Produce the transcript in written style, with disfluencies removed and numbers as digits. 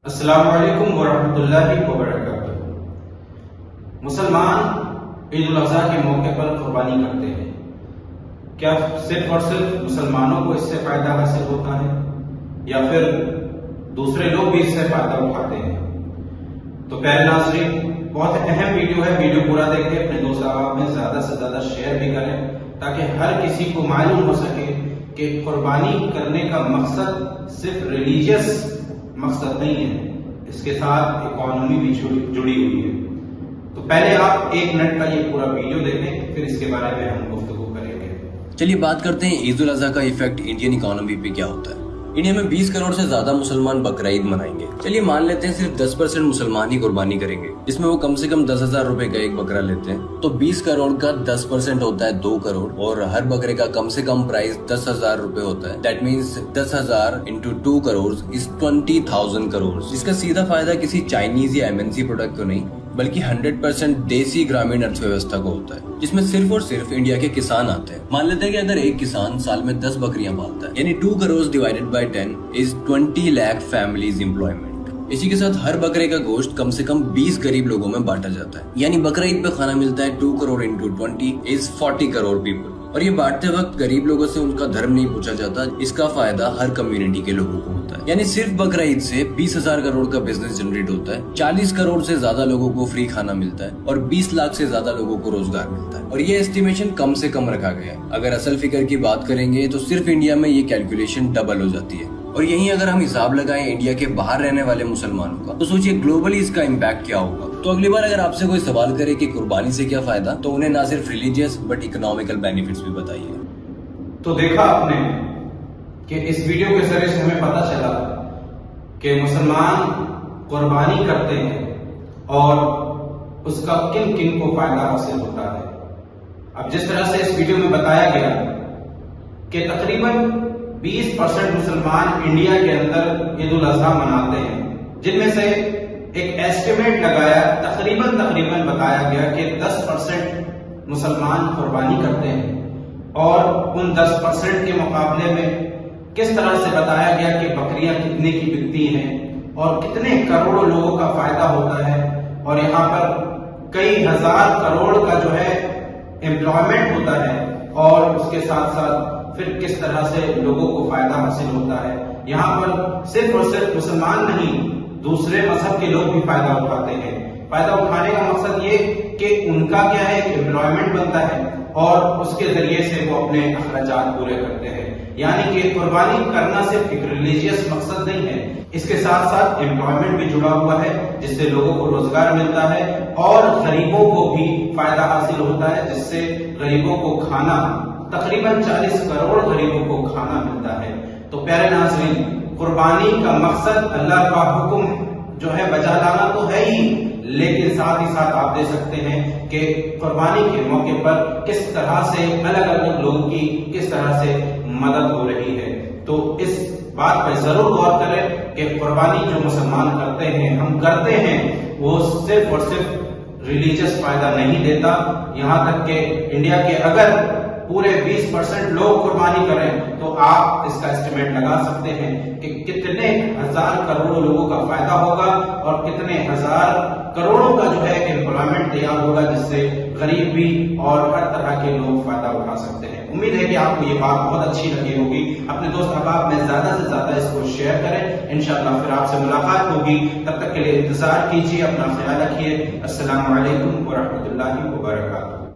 السلام علیکم ورحمۃ اللہ وبرکاتہ۔ مسلمان عید الاضحیٰ کے موقع پر قربانی کرتے ہیں۔ کیا صرف اور صرف مسلمانوں کو اس سے فائدہ حاصل ہوتا ہے یا پھر دوسرے لوگ بھی اس سے فائدہ اٹھاتے ہیں؟ تو پیارے ناظرین، بہت اہم ویڈیو ہے، ویڈیو پورا دیکھیں، اپنے دوست احباب میں زیادہ سے زیادہ شیئر بھی کریں تاکہ ہر کسی کو معلوم ہو سکے کہ قربانی کرنے کا مقصد صرف ریلیجیس مقصد نہیں ہے، اس کے ساتھ اکانومی بھی جڑی ہوئی ہے۔ تو پہلے آپ 1 منٹ کا یہ پورا ویڈیو دیکھیں، پھر اس کے بارے میں ہم گفتگو کریں گے۔ چلیے بات کرتے ہیں عید الاضحیٰ کا ایفیکٹ انڈین اکانومی پہ کیا ہوتا ہے۔ انڈیا میں 20 کروڑ سے زیادہ مسلمان بقرعید منائیں گے۔ چلیے مان لیتے ہیں صرف 10% مسلمان ہی قربانی کریں گے، اس میں وہ کم سے کم 10,000 روپے کا ایک بکرا لیتے ہیں، تو 20 کروڑ کا 10% ہوتا ہے 2 کروڑ، اور ہر بکرے کا کم سے کم پرائز 10,000 روپے ہوتا ہے۔ دیٹ مینس 10,000 انٹو 2 کروڑ از 20,000 کروڑ۔ اس کا سیدھا فائدہ کسی چائنیز یا MNC پروڈکٹ کو نہیں بلکہ 100% دیسی گرامین ارتھ ویوستھا کو ہوتا ہے، جس میں صرف اور صرف انڈیا کے کسان آتے ہیں۔ مان لیتے ہیں کہ اگر ایک کسان سال میں 10 بکریاں پالتا ہے، یعنی 2 crore divided by 10 is 20 lakh families employment. اسی کے ساتھ ہر بکرے کا گوشت کم سے کم 20 غریب لوگوں میں بانٹا جاتا ہے، یعنی بقرعید پہ کھانا ملتا ہے 2 کروڑ انٹو 20 از 40 کروڑ پیپل۔ اور یہ بانٹتے وقت غریب لوگوں سے ان کا دھرم نہیں پوچھا جاتا، اس کا فائدہ ہر کمیونٹی کے لوگوں کو ہوتا ہے۔ یعنی صرف بقرعید سے 20,000 کروڑ کا بزنس جنریٹ ہوتا ہے، 40 کروڑ سے زیادہ لوگوں کو فری کھانا ملتا ہے، اور 20 لاکھ سے زیادہ لوگوں کو روزگار ملتا ہے۔ اور یہ اسٹیمیشن کم سے کم رکھا گیا ہے، اگر اصل فگر کی بات کریں گے تو صرف انڈیا میں یہ کیلکولیشن ڈبل ہو جاتی ہے۔ اور یہیں اگر ہم حساب لگائیں انڈیا کے باہر رہنے والے مسلمانوں کا، تو سوچئے گلوبلی اس کا امپیکٹ کیا ہوگا۔ تو اگلی بار اگر آپ سے کوئی سوال کرے کہ قربانی سے کیا فائدہ، تو انہیں نہ صرف ریلیجیس بٹ اکنامیکل بینیفٹس بھی بتائیے۔ تو دیکھا آپ نے کہ اس ویڈیو کے ذریعے سے ہمیں پتہ چلا کہ مسلمان قربانی کرتے ہیں اور اس کا کن کن کو فائدہ حاصل ہوتا ہے۔ اب جس طرح سے اس ویڈیو میں بتایا گیا کہ تقریباً 20% مسلمان انڈیا کے اندر عید الاضحیٰ مناتے ہیں، جن میں سے ایک ایسٹیمیٹ لگایا تقریباً بتایا گیا کہ 10% مسلمان قربانی کرتے ہیں، اور ان 10% کے مقابلے میں کس طرح سے بتایا گیا کہ بکریاں کتنے کی بکتی ہیں اور کتنے کروڑوں لوگوں کا فائدہ ہوتا ہے، اور یہاں پر کئی ہزار کروڑ کا جو ہے امپلائمنٹ ہوتا ہے، اور اس کے ساتھ ساتھ پھر کس طرح سے لوگوں کو فائدہ حاصل ہوتا ہے۔ یہاں پر صرف اور صرف مسلمان نہیں، دوسرے مذہب کے لوگ بھی فائدہ اٹھاتے ہیں۔ فائدہ اٹھانے کا مقصد یہ کہ ان کا کیا ہے، امپلائمنٹ بنتا ہے، اور اس کے ذریعے سے وہ اپنے اخراجات پورے کرتے ہیں۔ یعنی کہ قربانی کرنا صرف ایک ریلیجیس مقصد نہیں ہے، اس کے ساتھ ساتھ امپلائمنٹ بھی جڑا ہوا ہے، جس سے لوگوں کو روزگار ملتا ہے، اور غریبوں کو بھی فائدہ حاصل ہوتا ہے، جس سے غریبوں کو کھانا، تقریباً 40 کروڑ غریبوں کو کھانا ملتا ہے۔ تو پیارے ناظرین، قربانی کا مقصد اللہ کا حکم جو ہے بجا لانا تو ہے ہی، لیکن ساتھ ہی ساتھ آپ دیکھ سکتے ہیں کہ قربانی کے موقع پر کس طرح سے الگ الگ لوگوں کی کس طرح سے مدد ہو رہی ہے۔ تو اس بات پہ ضرور غور کریں کہ قربانی جو مسلمان کرتے ہیں، ہم کرتے ہیں، وہ صرف اور صرف ریلیجس فائدہ نہیں دیتا۔ یہاں تک کہ انڈیا کے اگر پورے 20% لوگ قربانی کریں تو آپ اس کا اسٹیمیٹ لگا سکتے ہیں کہ کتنے ہزار کروڑوں لوگوں کا فائدہ ہوگا، اور کتنے ہزار کروڑوں کا جو ہے امپلائمنٹ تیار ہوگا، جس سے غریب بھی اور ہر طرح کے لوگ فائدہ اٹھا سکتے ہیں۔ امید ہے کہ آپ کو یہ بات بہت اچھی لگی ہوگی۔ اپنے دوست احباب میں زیادہ سے زیادہ اس کو شیئر کریں۔ انشاءاللہ پھر آپ سے ملاقات ہوگی، تب تک کے لیے انتظار کیجیے، اپنا خیال رکھیے۔ السلام علیکم ورحمۃ اللہ وبرکاتہ۔